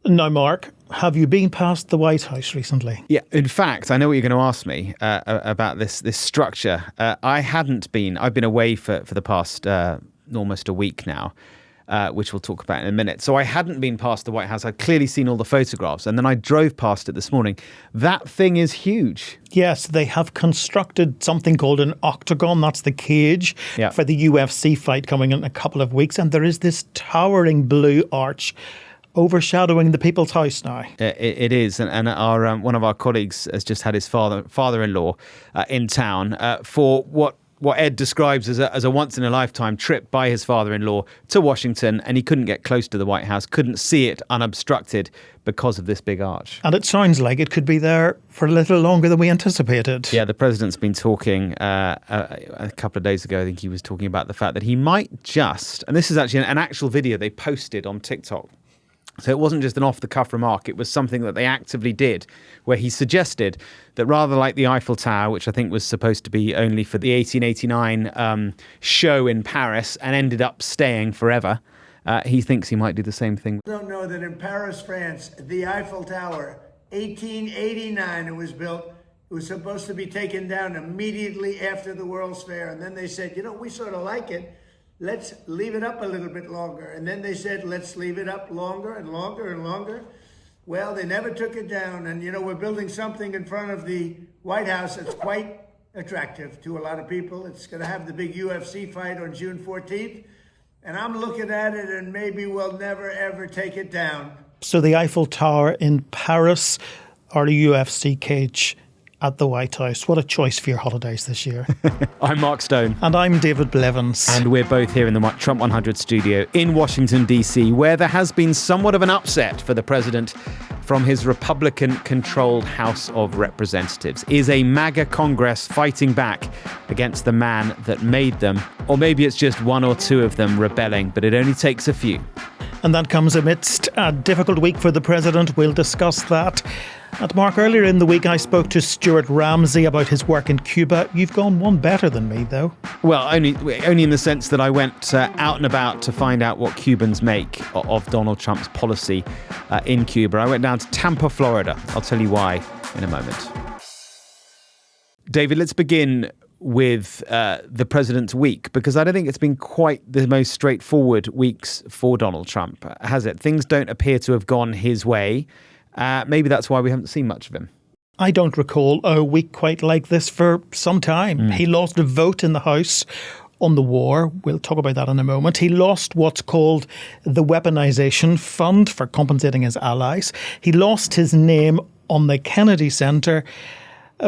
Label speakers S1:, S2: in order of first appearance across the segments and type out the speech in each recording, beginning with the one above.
S1: Now, Mark, have you been past the White House recently?
S2: Yeah, in fact, I know what you're going to ask me about this structure. I hadn't been. I've been away for the past almost a week now, which we'll talk about in a minute. So I hadn't been past the White House. I'd clearly seen all the photographs, and then I drove past it this morning. That thing is huge.
S1: Yes, they have constructed something called an octagon. That's the cage for the UFC fight coming in a couple of weeks. And there is this towering blue arch overshadowing the People's House now.
S2: It is, and our one of our colleagues has just had his father-in-law in town for what Ed describes as a once-in-a-lifetime trip by his father-in-law to Washington, and he couldn't get close to the White House, couldn't see it unobstructed because of this big arch.
S1: And it sounds like it could be there for a little longer than we anticipated.
S2: Yeah, the president's been talking a couple of days ago. I think he was talking about the fact that he might just, and this is actually an actual video they posted on TikTok. So it wasn't just an off-the-cuff remark. It was something that they actively did, where he suggested that rather like the Eiffel Tower, which I think was supposed to be only for the 1889 show in Paris and ended up staying forever, he thinks he might do the same thing.
S3: I don't know that in Paris, France, the Eiffel Tower, 1889 it was built. It was supposed to be taken down immediately after the World's Fair. And then they said, we sort of like it. Let's leave it up a little bit longer. And then they said, let's leave it up longer and longer and longer. Well, they never took it down. And, we're building something in front of the White House that's quite attractive to a lot of people. It's going to have the big UFC fight on June 14th. And I'm looking at it, and maybe we'll never, ever take it down.
S1: So the Eiffel Tower in Paris or the UFC cage at the White House. What a choice for your holidays this year.
S2: I'm Mark Stone.
S1: And I'm David Blevins.
S2: And we're both here in the Trump 100 studio in Washington, D.C., where there has been somewhat of an upset for the president from his Republican-controlled House of Representatives. Is a MAGA Congress fighting back against the man that made them? Or maybe it's just one or two of them rebelling, but it only takes a few.
S1: And that comes amidst a difficult week for the president. We'll discuss that. And Mark, earlier in the week, I spoke to Stuart Ramsey about his work in Cuba. You've gone one better than me, though.
S2: Well, only in the sense that I went out and about to find out what Cubans make of Donald Trump's policy in Cuba. I went down to Tampa, Florida. I'll tell you why in a moment. David, let's begin with the president's week, because I don't think it's been quite the most straightforward weeks for Donald Trump, has it? Things don't appear to have gone his way. Maybe that's why we haven't seen much of him.
S1: I don't recall a week quite like this for some time. He lost a vote in the House on the war. We'll talk about that in a moment. He lost what's called the weaponization fund for compensating his allies. He lost his name on the Kennedy Center.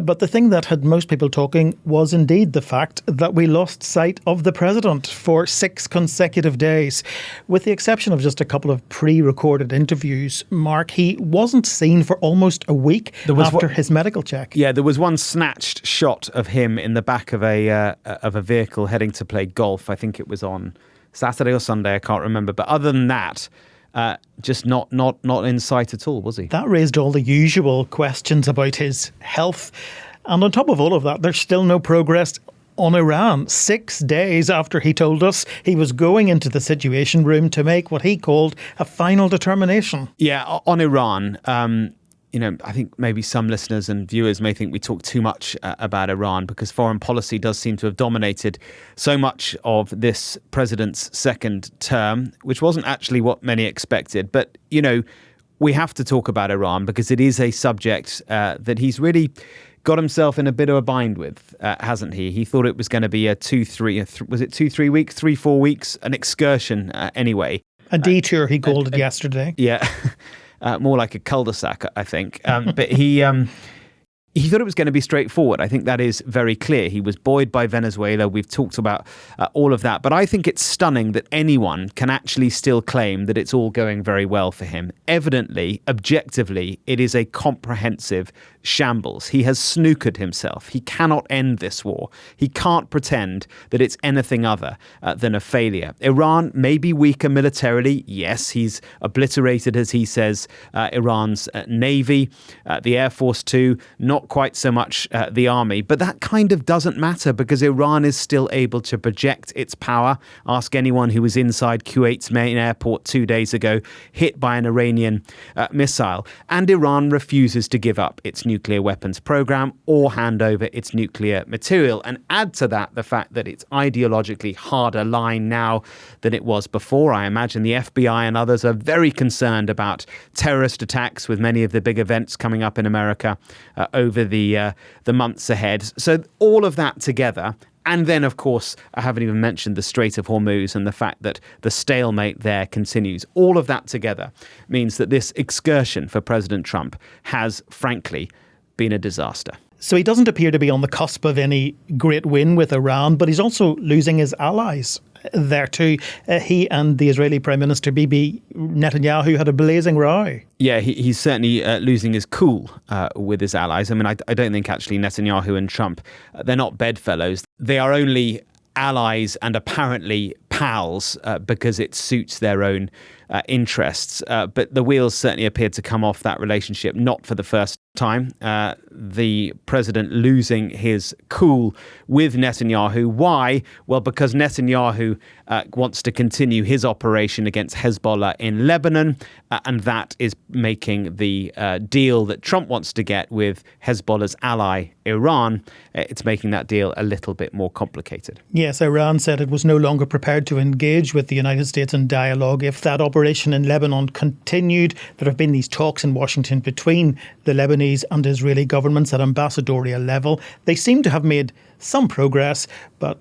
S1: But the thing that had most people talking was indeed the fact that we lost sight of the president for 6 consecutive days. With the exception of just a couple of pre-recorded interviews, Mark, he wasn't seen for almost a week after his medical check.
S2: Yeah, there was one snatched shot of him in the back of a vehicle heading to play golf. I think it was on Saturday or Sunday, I can't remember. But other than that, just not in sight at all, was he?
S1: That raised all the usual questions about his health. And on top of all of that, there's still no progress on Iran. 6 days after he told us he was going into the Situation Room to make what he called a final determination.
S2: Yeah, on Iran, I think maybe some listeners and viewers may think we talk too much about Iran because foreign policy does seem to have dominated so much of this president's second term, which wasn't actually what many expected. But, we have to talk about Iran because it is a subject that he's really got himself in a bit of a bind with, hasn't he? He thought it was going to be a 3 weeks, 3-4 weeks, an excursion anyway.
S1: A detour, he called it yesterday.
S2: Yeah. More like a cul-de-sac, I think. But he thought it was going to be straightforward. I think that is very clear. He was buoyed by Venezuela. We've talked about all of that. But I think it's stunning that anyone can actually still claim that it's all going very well for him. Evidently, objectively, it is a comprehensive shambles. He has snookered himself. He cannot end this war. He can't pretend that it's anything other than a failure. Iran may be weaker militarily. Yes, he's obliterated, as he says, Iran's navy, the Air Force too. Not not quite so much the army. But that kind of doesn't matter because Iran is still able to project its power. Ask anyone who was inside Kuwait's main airport 2 days ago, hit by an Iranian missile. And Iran refuses to give up its nuclear weapons program or hand over its nuclear material. And add to that the fact that it's ideologically harder line now than it was before. I imagine the FBI and others are very concerned about terrorist attacks, with many of the big events coming up in America over the months ahead. So all of that together, and then, of course, I haven't even mentioned the Strait of Hormuz and the fact that the stalemate there continues. All of that together means that this excursion for President Trump has, frankly, been a disaster.
S1: So he doesn't appear to be on the cusp of any great win with Iran, but he's also losing his allies there too. He and the Israeli Prime Minister Bibi Netanyahu had a blazing row.
S2: Yeah, he's certainly losing his cool with his allies. I mean, I don't think actually Netanyahu and Trump, they're not bedfellows. They are only allies and apparently pals because it suits their own interests. But the wheels certainly appeared to come off that relationship, not for the first time. The president losing his cool with Netanyahu. Why? Well, because Netanyahu wants to continue his operation against Hezbollah in Lebanon, and that is making the deal that Trump wants to get with Hezbollah's ally, Iran, it's making that deal a little bit more complicated.
S1: Yes, Iran said it was no longer prepared to engage with the United States in dialogue if that operation in Lebanon continued. There have been these talks in Washington between the Lebanese and Israeli governments at ambassadorial level. They seem to have made some progress, but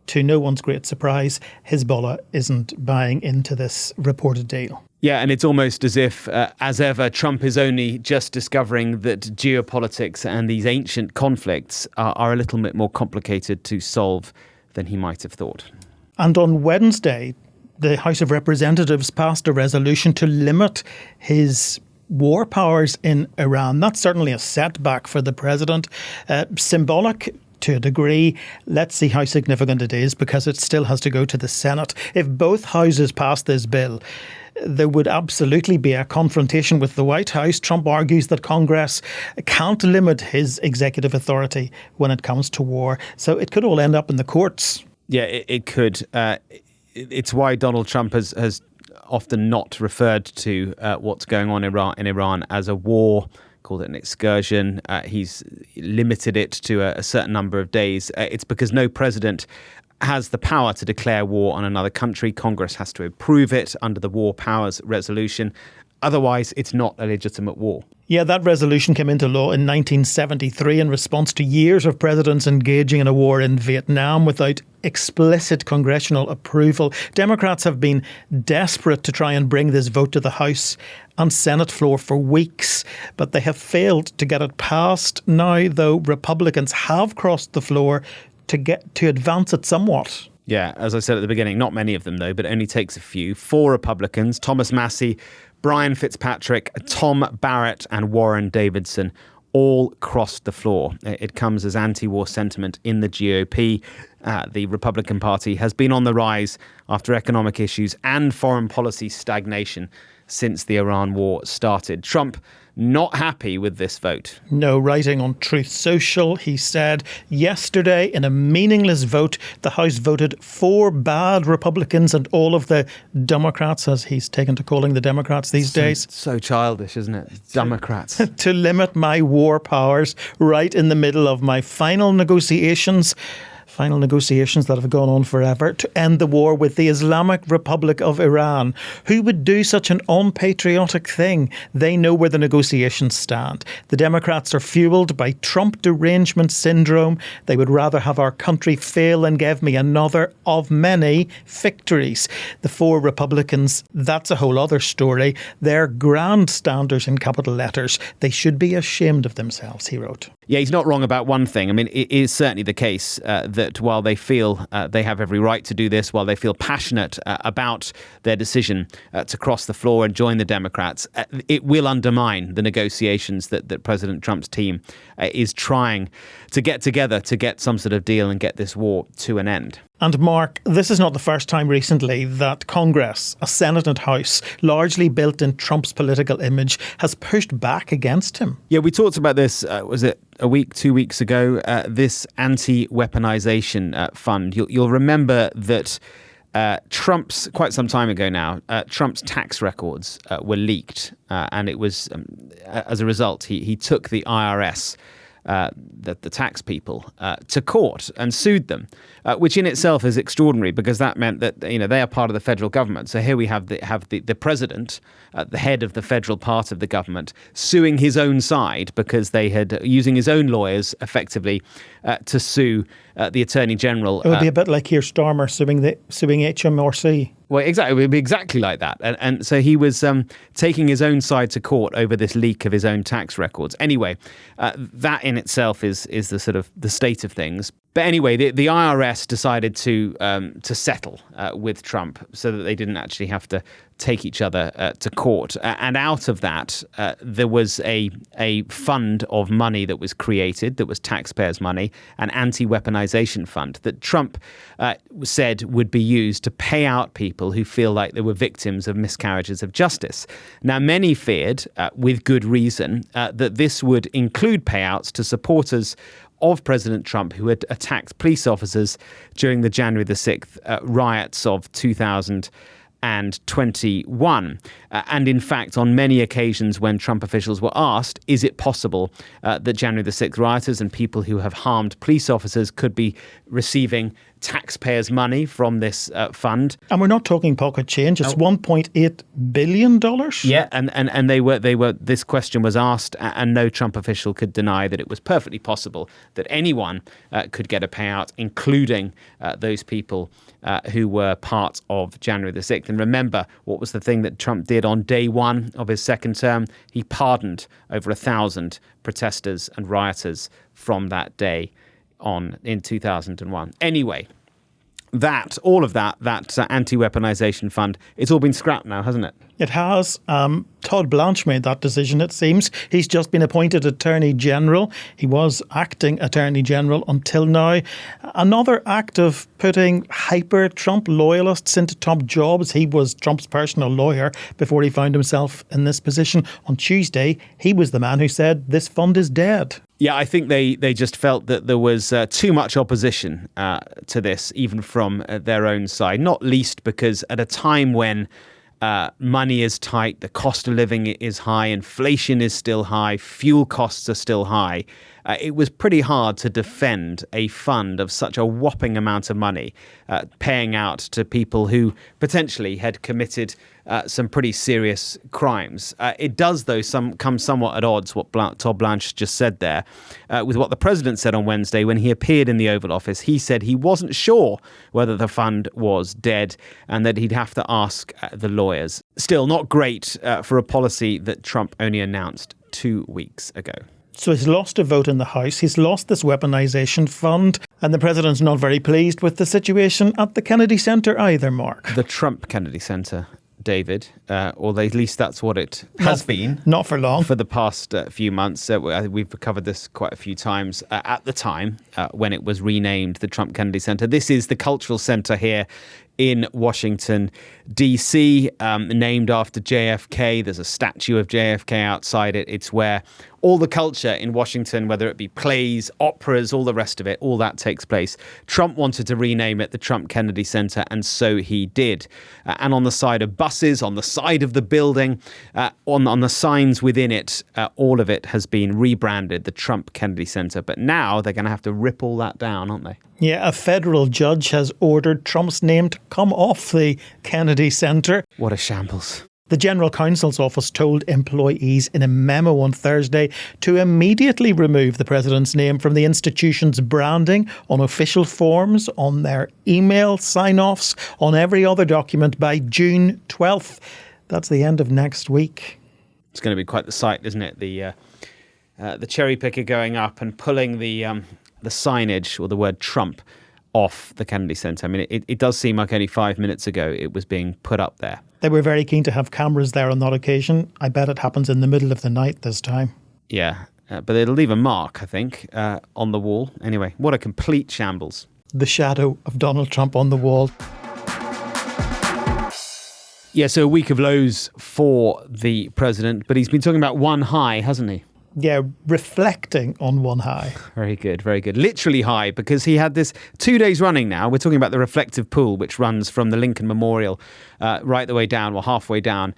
S1: to no one's great surprise, Hezbollah isn't buying into this reported deal.
S2: Yeah, and it's almost as if, as ever, Trump is only just discovering that geopolitics and these ancient conflicts are a little bit more complicated to solve than he might have thought.
S1: And on Wednesday, the House of Representatives passed a resolution to limit his war powers in Iran. That's certainly a setback for the president. Symbolic to a degree. Let's see how significant it is, because it still has to go to the Senate. If both houses pass this bill, there would absolutely be a confrontation with the White House. Trump argues that Congress can't limit his executive authority when it comes to war. So it could all end up in the courts.
S2: Yeah, it could. It's why Donald Trump has often not referred to what's going on in Iran as a war, called it an excursion. He's limited it to a certain number of days. It's because no president has the power to declare war on another country. Congress has to approve it under the War Powers Resolution. Otherwise, it's not a legitimate war.
S1: Yeah, that resolution came into law in 1973 in response to years of presidents engaging in a war in Vietnam without explicit congressional approval. Democrats have been desperate to try and bring this vote to the House and Senate floor for weeks, but they have failed to get it passed. Now, though, Republicans have crossed the floor to advance it somewhat.
S2: Yeah, as I said at the beginning, not many of them, though, but it only takes a few. 4 Republicans, Thomas Massie, Brian Fitzpatrick, Tom Barrett and Warren Davidson, all crossed the floor. It comes as anti-war sentiment in the GOP. The Republican Party has been on the rise after economic issues and foreign policy stagnation since the Iran war started. Trump not happy with this vote.
S1: No, writing on Truth Social, he said, yesterday in a meaningless vote, the House voted 4 bad Republicans and all of the Democrats, as he's taken to calling the Democrats these days.
S2: So childish, isn't it? Democrats.
S1: To limit my war powers right in the middle of my final negotiations that have gone on forever to end the war with the Islamic Republic of Iran. Who would do such an unpatriotic thing? They know where the negotiations stand. The Democrats are fueled by Trump derangement syndrome. They would rather have our country fail than give me another of many victories. The 4 Republicans, that's a whole other story. They're grandstanders in capital letters. They should be ashamed of themselves, he wrote.
S2: Yeah, he's not wrong about one thing. I mean, it is certainly the case that while they feel they have every right to do this, while they feel passionate about their decision to cross the floor and join the Democrats, it will undermine the negotiations that President Trump's team is trying to get together to get some sort of deal and get this war to an end.
S1: And Mark, this is not the first time recently that Congress, a Senate and House, largely built in Trump's political image, has pushed back against him.
S2: Yeah, we talked about this, was it a week, 2 weeks ago, this anti-weaponization fund. You'll remember that Trump's, quite some time ago now, Trump's tax records were leaked. And it was, as a result, he took the IRS, the tax people, to court and sued them, which in itself is extraordinary because that meant that they are part of the federal government. So here we have the president, the head of the federal part of the government, suing his own side because they had using his own lawyers effectively to sue the Attorney General.
S1: It would be a bit like Keir Starmer suing HMRC.
S2: Well, exactly. It would be exactly like that. And so he was taking his own side to court over this leak of his own tax records. Anyway, that in itself is the sort of the state of things. But anyway, the IRS decided to settle with Trump so that they didn't actually have to take each other to court. And out of that, there was a fund of money that was created, that was taxpayers' money, an anti-weaponization fund that Trump said would be used to pay out people who feel like they were victims of miscarriages of justice. Now, many feared, with good reason, that this would include payouts to supporters of President Trump who had attacked police officers during the January the 6th riots of 2021. And in fact, on many occasions when Trump officials were asked, is it possible that January the 6th rioters and people who have harmed police officers could be receiving taxpayers' money from this fund?
S1: And we're not talking pocket change. It's $1.8 billion.
S2: Yeah, and they were. This question was asked, and no Trump official could deny that it was perfectly possible that anyone could get a payout, including those people who were part of January the 6th. And remember, what was the thing that Trump did on day one of his second term? He pardoned over 1,000 protesters and rioters from that day on in 2001. Anyway, all of that anti-weaponization fund, it's all been scrapped now, hasn't it?
S1: It has. Todd Blanche made that decision, it seems. He's just been appointed Attorney General. He was acting Attorney General until now. Another act of putting hyper-Trump loyalists into top jobs. He was Trump's personal lawyer before he found himself in this position. On Tuesday, he was the man who said this fund is dead.
S2: Yeah, I think they just felt that there was too much opposition to this, even from their own side, not least because at a time when money is tight, the cost of living is high, inflation is still high, fuel costs are still high. It was pretty hard to defend a fund of such a whopping amount of money paying out to people who potentially had committed some pretty serious crimes. It does, though, come somewhat at odds, what Todd Blanche just said there, with what the president said on Wednesday when he appeared in the Oval Office. He said he wasn't sure whether the fund was dead and that he'd have to ask the lawyers. Still, not great for a policy that Trump only announced 2 weeks ago.
S1: So he's lost a vote in the House. He's lost this weaponization fund. And the president's not very pleased with the situation at the Kennedy Center either, Mark.
S2: The Trump Kennedy Center, David, or at least that's what it has been.
S1: Not for long.
S2: For the past few months. We've covered this quite a few times. At the time, when it was renamed the Trump Kennedy Center, this is the cultural center here in Washington, D.C., named after JFK. There's a statue of JFK outside it. It's where all the culture in Washington, whether it be plays, operas, all the rest of it, all that takes place. Trump wanted to rename it the Trump Kennedy Center, and so he did. And on the side of buses, on the side of the building, on the signs within it, all of it has been rebranded the Trump Kennedy Center. But now they're going to have to rip all that down, aren't they?
S1: Yeah, a federal judge has ordered Trump's name to come off the Kennedy Center.
S2: What a shambles.
S1: The General Counsel's office told employees in a memo on Thursday to immediately remove the president's name from the institution's branding on official forms, on their email sign-offs, on every other document by June 12th. That's the end of next week.
S2: It's going to be quite the sight, isn't it? The cherry picker going up and pulling the signage or the word Trump off the Kennedy Center. I mean, it does seem like only 5 minutes ago it was being put up there.
S1: They were very keen to have cameras there on that occasion. I bet it happens in the middle of the night this time.
S2: Yeah, but it'll leave a mark, I think, on the wall. Anyway, what a complete shambles.
S1: the shadow of Donald Trump on the wall.
S2: Yeah, so a week of lows for the president, but he's been talking about one high, hasn't he?
S1: Yeah, reflecting on one high.
S2: Very good, very good. Literally high, because he had this 2 days running now. We're talking about the reflective pool, which runs from the Lincoln Memorial right the way down, or halfway down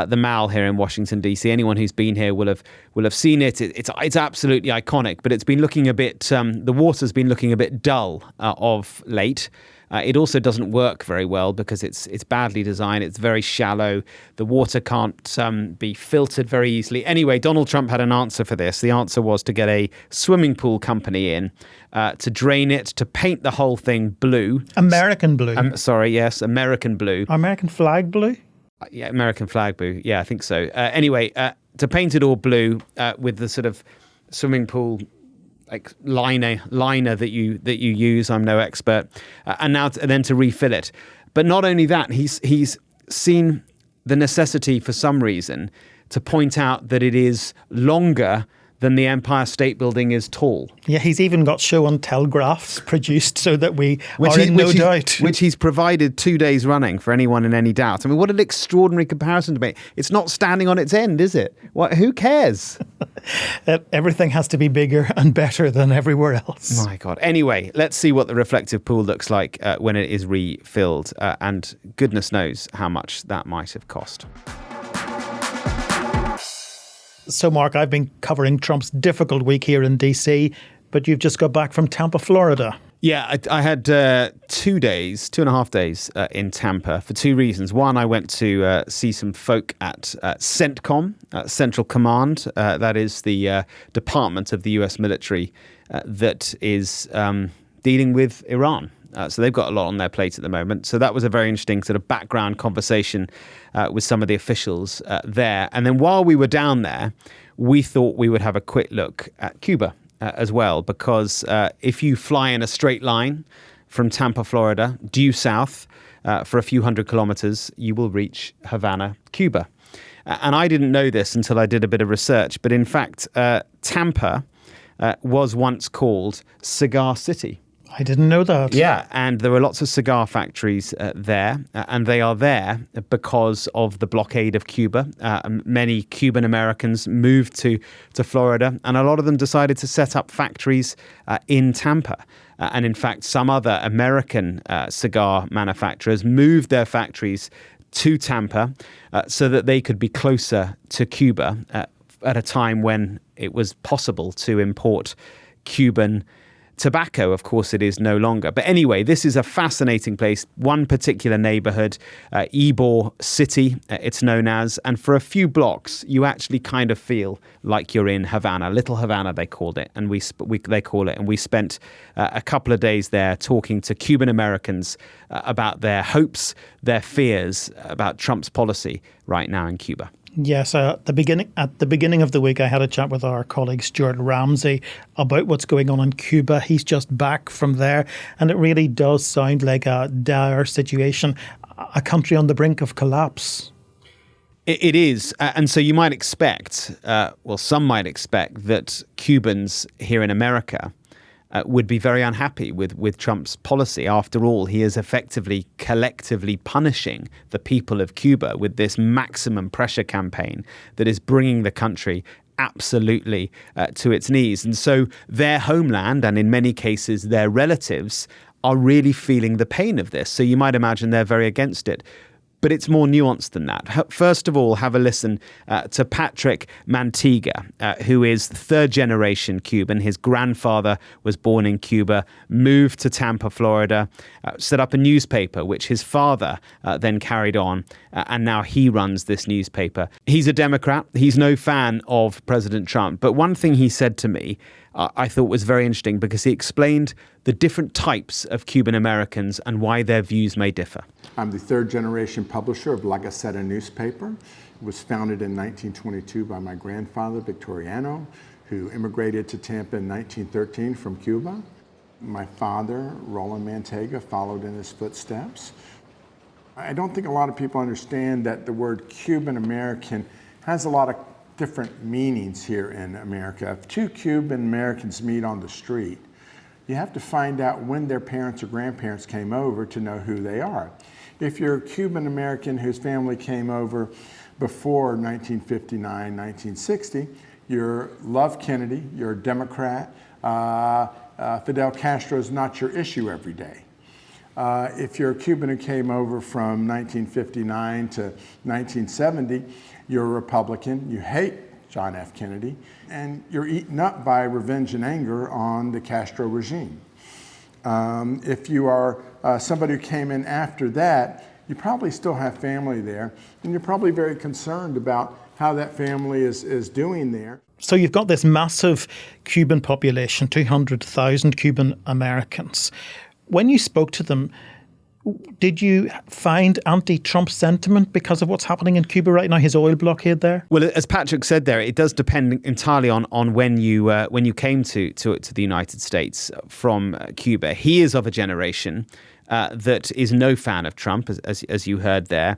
S2: the Mall here in Washington, D.C. Anyone who's been here will have seen it. It's absolutely iconic, but it's been looking a bit, the water's been looking a bit dull of late. It also doesn't work very well because it's badly designed. It's very shallow. The water can't be filtered very easily. Anyway, Donald Trump had an answer for this. The answer was to get a swimming pool company in to drain it, to paint the whole thing blue.
S1: American blue.
S2: American blue.
S1: American flag blue?
S2: Yeah, American flag blue. Yeah, I think so. Anyway, to paint it all blue with the sort of swimming pool like liner that you use. I'm no expert, and then to refill it. But not only that, he's seen the necessity for some reason to point out that it is longer than the Empire State Building is tall.
S1: Yeah, he's even got show and tell graphs produced so that we are in no doubt.
S2: Which he's provided 2 days running for anyone in any doubt. I mean, what an extraordinary comparison to make. It's not standing on its end, is it? Who cares?
S1: Everything has to be bigger and better than everywhere else.
S2: My God. Anyway, let's see what the reflective pool looks like when it is refilled. And goodness knows how much that might have cost.
S1: So, Mark, I've been covering Trump's difficult week here in DC, but you've just got back from Tampa, Florida.
S2: Yeah, I had 2.5 days in Tampa for two reasons. One, I went to see some folk at CENTCOM, Central Command. That is the department of the US military that is dealing with Iran. So they've got a lot on their plate at the moment. So that was a very interesting sort of background conversation with some of the officials there. And then while we were down there, we thought we would have a quick look at Cuba as well, because if you fly in a straight line from Tampa, Florida, due south for a few hundred kilometers, you will reach Havana, Cuba. And I didn't know this until I did a bit of research. But in fact, Tampa was once called Cigar City.
S1: I didn't know that.
S2: Yeah, and there were lots of cigar factories there, and they are there because of the blockade of Cuba. Many Cuban-Americans moved to Florida, and a lot of them decided to set up factories in Tampa. And in fact, some other American cigar manufacturers moved their factories to Tampa so that they could be closer to Cuba at a time when it was possible to import Cuban tobacco. Of course, it is no longer. But anyway, this is a fascinating place. One particular neighborhood, Ybor City, it's known as. And for a few blocks, you actually kind of feel like you're in Havana. Little Havana, they called it. And they call it. And we spent a couple of days there talking to Cuban Americans about their hopes, their fears about Trump's policy right now in Cuba.
S1: Yes, at the beginning of the week, I had a chat with our colleague Stuart Ramsey about what's going on in Cuba. He's just back from there, and it really does sound like a dire situation, a country on the brink of collapse.
S2: It is, and so you might expect, some might expect that Cubans here in America would be very unhappy with Trump's policy. After all, he is effectively collectively punishing the people of Cuba with this maximum pressure campaign that is bringing the country absolutely to its knees. And so their homeland, and in many cases their relatives, are really feeling the pain of this. So you might imagine they're very against it. But it's more nuanced than that. First of all, have a listen to Patrick Mantiga, who is third generation Cuban. His grandfather was born in Cuba, moved to Tampa, Florida, set up a newspaper, which his father then carried on. And now he runs this newspaper. He's a Democrat. He's no fan of President Trump. But one thing he said to me, I thought was very interesting, because he explained the different types of Cuban Americans and why their views may differ.
S4: I'm the third generation publisher of La Gaceta newspaper. It was founded in 1922 by my grandfather, Victoriano, who immigrated to Tampa in 1913 from Cuba. My father, Roland Manteiga, followed in his footsteps. I don't think a lot of people understand that the word Cuban American has a lot of different meanings here in America. If two Cuban Americans meet on the street, you have to find out when their parents or grandparents came over to know who they are. If you're a Cuban-American whose family came over before 1959, 1960, you love Kennedy, you're a Democrat, Fidel Castro is not your issue every day. If you're a Cuban who came over from 1959 to 1970, you're a Republican, you hate John F. Kennedy, and you're eaten up by revenge and anger on the Castro regime. If you are somebody who came in after that, you probably still have family there, and you're probably very concerned about how that family is doing there.
S1: So you've got this massive Cuban population, 200,000 Cuban Americans. When you spoke to them, did you find anti-Trump sentiment because of what's happening in Cuba right now, his oil blockade there?
S2: Well, as Patrick said there, it does depend entirely on when you came to the United States from Cuba. He is of a generation that is no fan of Trump, as you heard there.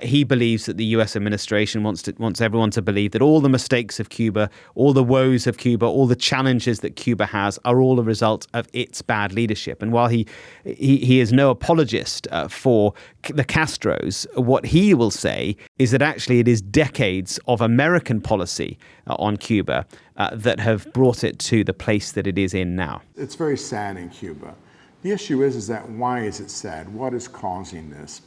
S2: He believes that the U.S. administration wants everyone to believe that all the mistakes of Cuba, all the woes of Cuba, all the challenges that Cuba has are all a result of its bad leadership. And while he is no apologist for the Castros, what he will say is that actually it is decades of American policy on Cuba that have brought it to the place that it is in now.
S4: It's very sad in Cuba. The issue is that why is it sad? What is causing this?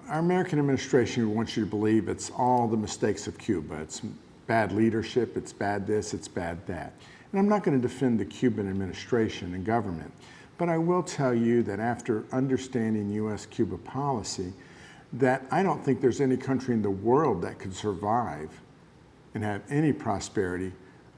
S4: Our American administration wants you to believe it's all the mistakes of Cuba. It's bad leadership, it's bad this, it's bad that. And I'm not going to defend the Cuban administration and government, but I will tell you that after understanding U.S.-Cuba policy, that I don't think there's any country in the world that could survive and have any prosperity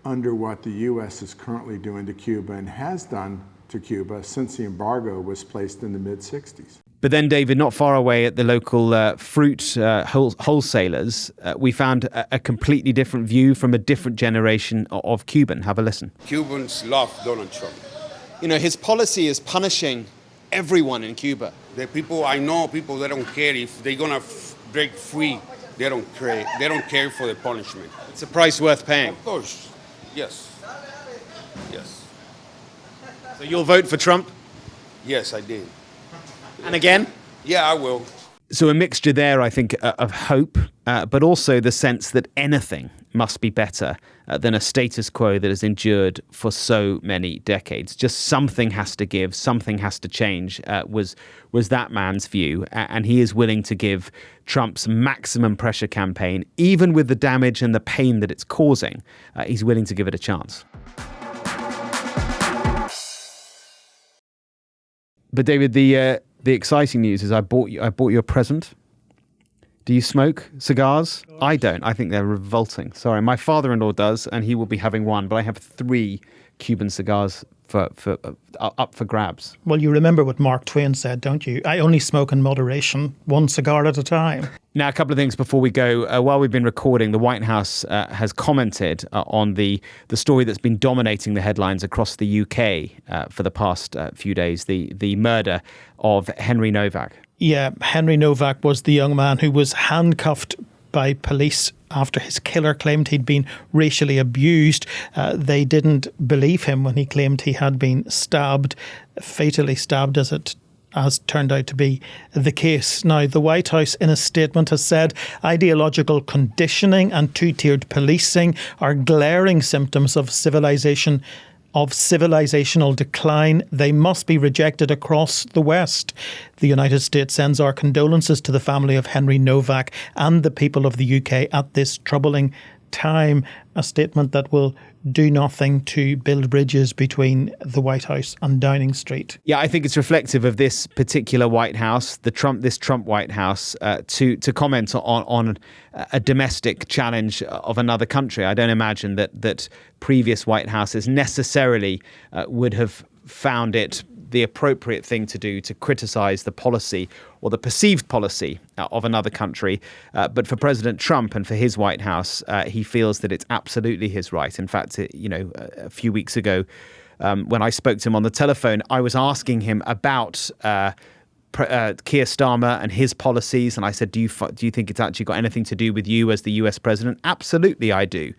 S4: under what the U.S. is currently doing to Cuba and has done to Cuba since the embargo was placed in the mid-60s.
S2: But then, David, not far away at the local fruit wholesalers, we found a completely different view from a different generation of Cuban. Have a listen.
S5: Cubans love Donald Trump.
S6: You know, his policy is punishing everyone in Cuba.
S5: The people, I know people, they don't care if they're going to break free. They don't care. They don't care for the punishment.
S6: It's a price worth paying.
S5: Of course. Yes. Yes.
S6: So you'll vote for Trump?
S5: Yes, I did.
S6: And again?
S5: Yeah, I will.
S2: So a mixture there, I think, of hope, but also the sense that anything must be better than a status quo that has endured for so many decades. Just something has to give, something has to change, was that man's view. And he is willing to give Trump's maximum pressure campaign, even with the damage and the pain that it's causing, he's willing to give it a chance. But David, the exciting news is I bought you a present. Do you smoke cigars? I don't. I think they're revolting. Sorry, my father-in-law does, and he will be having one. But I have 3 Cuban cigars for up for grabs.
S1: Well, you remember what Mark Twain said, don't you? I only smoke in moderation, 1 cigar at a time.
S2: Now, a couple of things before we go. While we've been recording, the White House has commented on the story that's been dominating the headlines across the UK for the past few days, the murder of Henry Novak.
S1: Yeah, Henry Novak was the young man who was handcuffed by police after his killer claimed he'd been racially abused. They didn't believe him when he claimed he had been stabbed, fatally stabbed as it has turned out to be the case. Now, the White House in a statement has said ideological conditioning and two-tiered policing are glaring symptoms of civilizational decline. They must be rejected across the West. The United States sends our condolences to the family of Henry Novak and the people of the UK at this troubling time. A statement that will do nothing to build bridges between the White House and Downing Street.
S2: Yeah, I think it's reflective of this particular White House, this Trump White House, to comment on a domestic challenge of another country. I don't imagine that previous White Houses necessarily would have found it the appropriate thing to do to criticize the policy or the perceived policy of another country. But for President Trump and for his White House, he feels that it's absolutely his right. In fact, a few weeks ago, when I spoke to him on the telephone, I was asking him about Keir Starmer and his policies. And I said, do you think it's actually got anything to do with you as the US president? Absolutely, I do.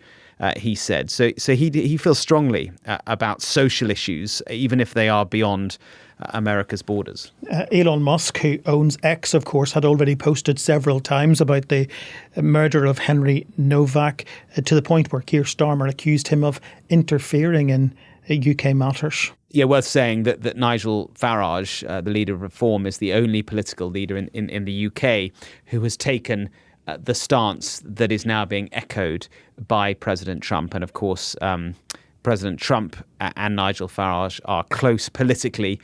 S2: he said. So he feels strongly about social issues, even if they are beyond America's borders.
S1: Elon Musk, who owns X, of course, had already posted several times about the murder of Henry Novak, to the point where Keir Starmer accused him of interfering in UK matters.
S2: Yeah, worth saying that Nigel Farage, the leader of Reform, is the only political leader in the UK who has taken the stance that is now being echoed by President Trump. And of course, President Trump and Nigel Farage are close politically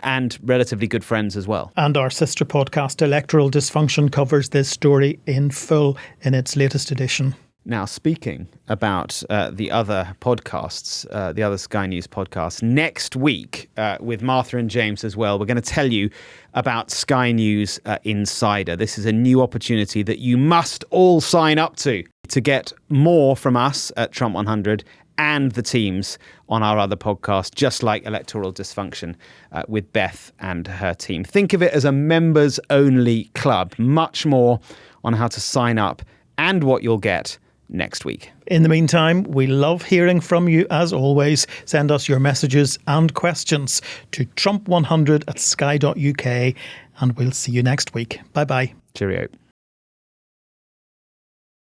S2: and relatively good friends as well.
S1: And our sister podcast, Electoral Dysfunction, covers this story in full in its latest edition.
S2: Now, speaking about the other podcasts, the other Sky News podcasts, next week with Martha and James as well, we're going to tell you about Sky News Insider. This is a new opportunity that you must all sign up to get more from us at Trump 100 and the teams on our other podcast, just like Electoral Dysfunction with Beth and her team. Think of it as a members-only club. Much more on how to sign up and what you'll get next week.
S1: In the meantime, we love hearing from you as always. Send us your messages and questions to trump100@sky.uk, and we'll see you next week. Bye-bye.
S2: Cheerio.